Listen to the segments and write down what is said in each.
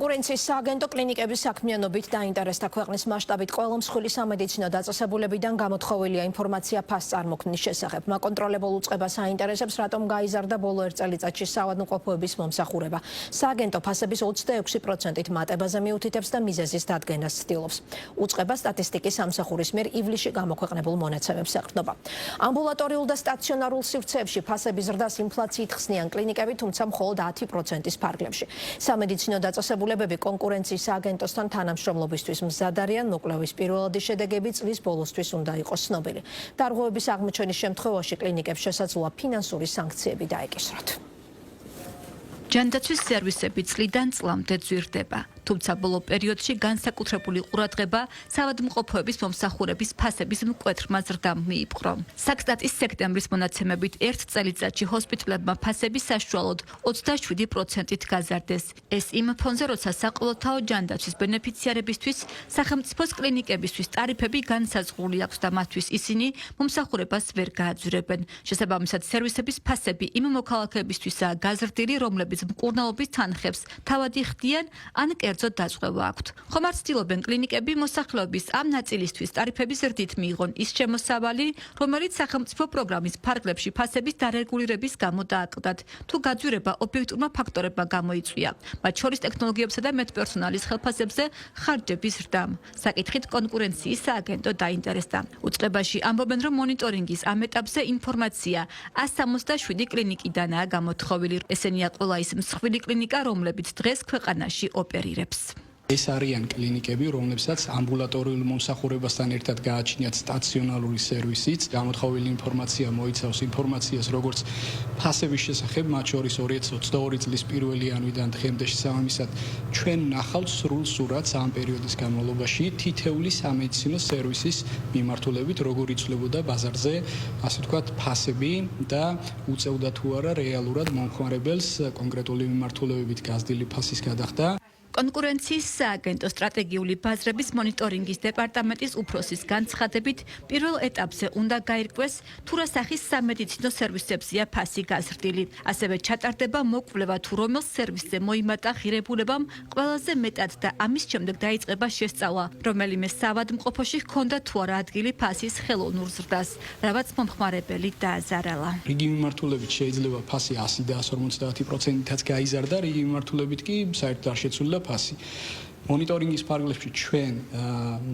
კონკურენციის სააგენტო კლინიკების საქმიანობით დაინტერესდა ქვეყნის მასშტაბით ყველა მსხვილი სამედიცინო დაწესებულებიდან გამოთხოვილია ინფორმაცია ფასს წარმოქმნის შესახებ. მაკონტროლებულ უწყებას აინტერესებს, რატომ გაიზარდა ბოლო ერთ წელიწადში საავადმყოფოების მომსახურება. სააგენტო ფასების 26%-ით მატებაზე მიუთითებს და მიზეზის დადგენას ცდილობს. უწყება სტატისტიკის სამსახურის მიერ ივლისში გამოქვეყნებულ მონაცემებს ეყრდნობა. ამბულატორიულ და სტაციონარულ სივრცეებში ფასების ზრდას ინფლაციით ხსნიან კლინიკები, თუმცა მხოლოდ 10%-ის ფარგლებში. სამედიცინო დაწესებულებები კონკურენციის სააგენტოსთან თანამშრომლობისთვის მზად არიან, მოკვლევის პირველადი შედეგები წლის ბოლოსთვის უნდა იყოს ცნობილი. დარღვევების აღმოჩენის შემთხვევაში კლინიკებს შესაძლოა ფინანსური სანქციები დაეკისრათ. ჯანდაცვის სერვისები წლიდან წლამდე ძვირდება. თუმცა ბოლო პერიოდში განსაკუთრებული ყურადღება საავადმყოფოების მომსახურების ფასების მკვეთრმა ზრდამ მიიპყრო. საქსტატის სექტემბრის მონაცემებით ერთ წელიწადში ჰოსპიტალებმა ფასები საშუალოდ 27%-ით გაზარდეს. ეს იმ ფონზე, როცა საყოველთაო ჯანდაცვის ბენეფიციარებისთვის სახელმწიფოს კლინიკებისთვის ტარიფები განსაზღვრული აქვს და მათთვის ისინი მომსახურებას ვერ გააძვრებენ. შესაბამისად, სერვისების ფასები იმ მოქალაქეებისთვისაა გაზრდილი, რომლებიც მკურნალობის თანხებს თავად იხდიან ან კერძო დაწყვეტა აქვთ. ხომ არ ცდილობენ კლინიკები მოსახლეობის ამ ნაწილისთვის ტარიფების ზრდით მიიღონ ის შემოსავალი, რომელიც სახელმწიფო პროგრამის ფარგლებში ფასების დარეგულირების გამო დააკლდათ, თუ გაძვირება ობიექტურმა ფაქტორებმა გამოიწვია, მათ შორის ტექნოლოგიებსა და მეტპერსონალის ხელფასებზე ხარჯების ზრდამ. საკითხით კონკურენციის სააგენტო დაინტერესდა. უწყებაში ამბობენ, რომ მონიტორინგის ამ ეტაპზე ინფორმაცია 167 კლინიკიდანაა გამოთხოვილი. ესენია ყველა ის მსხვილი კლინიკა, რომლებიც დღეს ქვეყანაში ოპერირებს. ეს არიან კლინიკები, რომლებსაც ამბულატორიულ მომსახურებასთან ერთად გააჩნიათ სტაციონარული სერვისიც. გამოთხოვილი ინფორმაცია მოიცავს ინფორმაციას როგორც ფასების შესახებ, მათ შორის 2022 წლის 1 იანვრიდან დღემდე შესაბამისად ჩვენ ნახავთ სრულ სურათს ამ პერიოდის განმავლობაში თითეული სამედიცინო სერვისის მიმართულებით, როგორ იცვლებოდა ბაზარზე, ასე ვთქვათ, ფასები და უწევდა თუ არა რეალურად მომხმარებელს კონკრეტული მიმართულებებით გაზრდილი ფასის გადახდა. კონკურენციის სააგენტო სტრატეგიული ბაზრების მონიტორინგის დეპარტამენტის უფროსის განცხადებით, პირველ ეტაპზე უნდა გაირკვეს, თუ რა სახის სამედიცინო სერვისებზეა ფასი გაზრდილი. ასევე ჩატარდება მოკვლევა, თუ რომელ სერვისზე მოიმატა ღირებულებამ ყველაზე მეტად და ამის შემდეგ დაიწყება შესწავლა, რომელიმე საავადმყოფოში ჰქონდა თუ არა ადგილი ფასის ხელოვნურ ზრდას, რამაც მომხმარებელი დააზარალა. რიგი მიმართულებით შეიძლება ფასი 100 და 150%-ით გაიზარდა, რიგი მიმართულებით კი საერთოდ არ შეცვლილა ფასი. მონიტორინგის ფარგლებში ჩვენ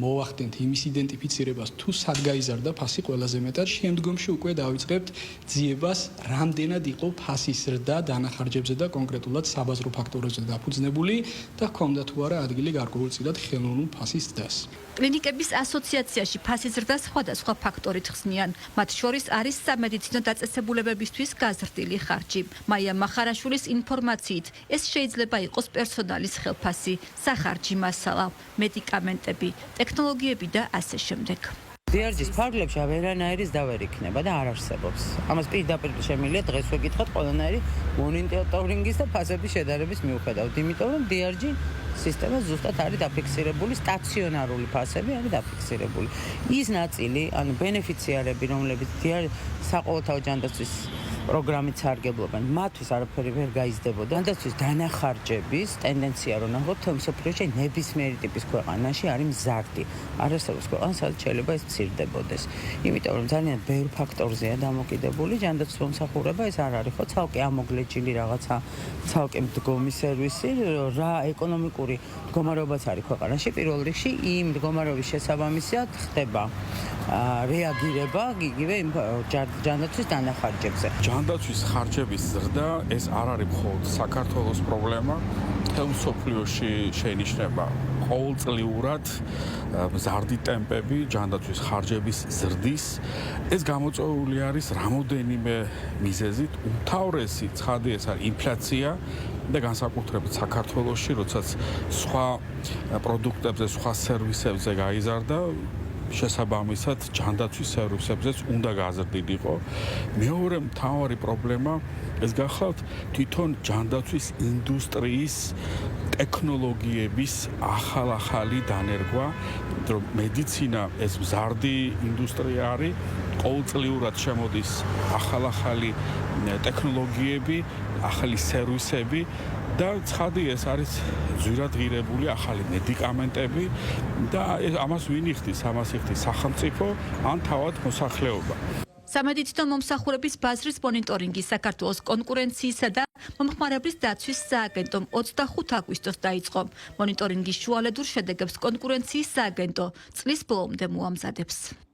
მოვახდენთ იმის იდენტიფიცირებას, თუ სად გაიზარდა ფასი ყველაზე მეტად, შემდგომში უკვე დავიწყებთ ძიებას, რამდენად იყო ფასის ზრდა დანახარჯებზე და კონკრეტულად საბაზრო ფაქტორებზე დაფუძნებული და ჰქონდა თუ არა ადგილი გარკვეულწილად ხელოვნურ ფასის ზრდას. კლინიკების ასოციაციაში ფასის ზრდა სხვადასხვა ფაქტორით ხსნიან. მათ შორის არის სამედიცინო დაწესებულებებისთვის გაზრდილი ხარჯი. მაია მახარაშვილის ინფორმაციით, ეს შეიძლება იყოს პერსონალის ხელფასი, სახარჯი მასალა, მედიკამენტები, ტექნოლოგიები და ასე შემდეგ. DRG-ის ფარგლებში ვერანაირის და ვერ იქნება და არ არსებობს. ამას პირდაპირ შემიძლია დღეს ვეკითხოთ ყველანაირი მონიტორინგის და ფასების შედარების მიუხედავად, იმიტომ რომ DRG სისტემა ზუსტად არის დაფიქსირებული, სტაციონარული ფასები არის დაფიქსირებული. ის ნაწილი, ანუ ბენეფიციარები, რომლებიც საყოველთაო ჯანდაცვის პროგრამით სარგებლობენ, მათთვის არაფერი ვერ გაიზრდებოდა. ჯანდაცვის დანახარჯების ტენდენცია რომ ნახოთ, თელ მსოფლიოში ნებისმიერი ტიპის ქვეყანაში არის მზარდი. არ არსებობს ქვეყანა, სადაც შეიძლება ეს მცირდებოდეს. იმიტომ რომ ძალიან ბევრ ფაქტორზეა დამოკიდებული ჯანდაცვის მომსახურება, ეს არ არის ხო ცალკე ამოგლეჯილი რაღაცა, ცალკე მდგომი სერვისი, რა ეკონომიკური მდგომარეობაც არის ქვეყანაში, პირველ რიგში იმ მდგომარეობის შესაბამისად ხდება რეაგირება იგივე ჯანდაცვის დანახარჯებზე. ჯანდაცვის ხარჯების ზრდა ეს არ არის მხოლოდ საქართველოს პრობლემა, მთელ მსოფლიოში შეინიშნება ყოველწლიურად მზარდი ტემპები ჯანდაცვის ხარჯების ზრდის. ეს გამოწვეული არის რამოდენიმე მიზეზით, უმთავრესი ცხადი ეს არის ინფლაცია და განსაკუთრებით საქართველოში, როდესაც სხვა პროდუქტებზე, სხვა სერვისებზე გაიზარდა, შესაბამისად ჯანდაცვის სერვისებზეც უნდა გაზრდილიყო. მეორე მთავარი პრობლემა ეს გახლავთ თვითონ ჯანდაცვის ინდუსტრიის ტექნოლოგიების ახალი დანერგვა, რომ მედიცინა ეს მზარდი ინდუსტრია არის, ყოველწლიურად შემოდის ახალი ტექნოლოგიები, ახალი სერვისები და ცხადი ეს არის ძვირადღირებული ახალი მედიკამენტები და ამას ვინ იხდის? ამას იხდის სახელმწიფო ან თავად მოსახლეობა. სამედიცინო მომსახურების ბაზრის მონიტორინგი საქართველოს კონკურენციისა და მომხმარებლის დაცვის სააგენტომ 25 აგვისტოს დაიწყო. მონიტორინგის შუალედურ შედეგებს კონკურენციის სააგენტო წლის ბოლომდე მოამზადებს.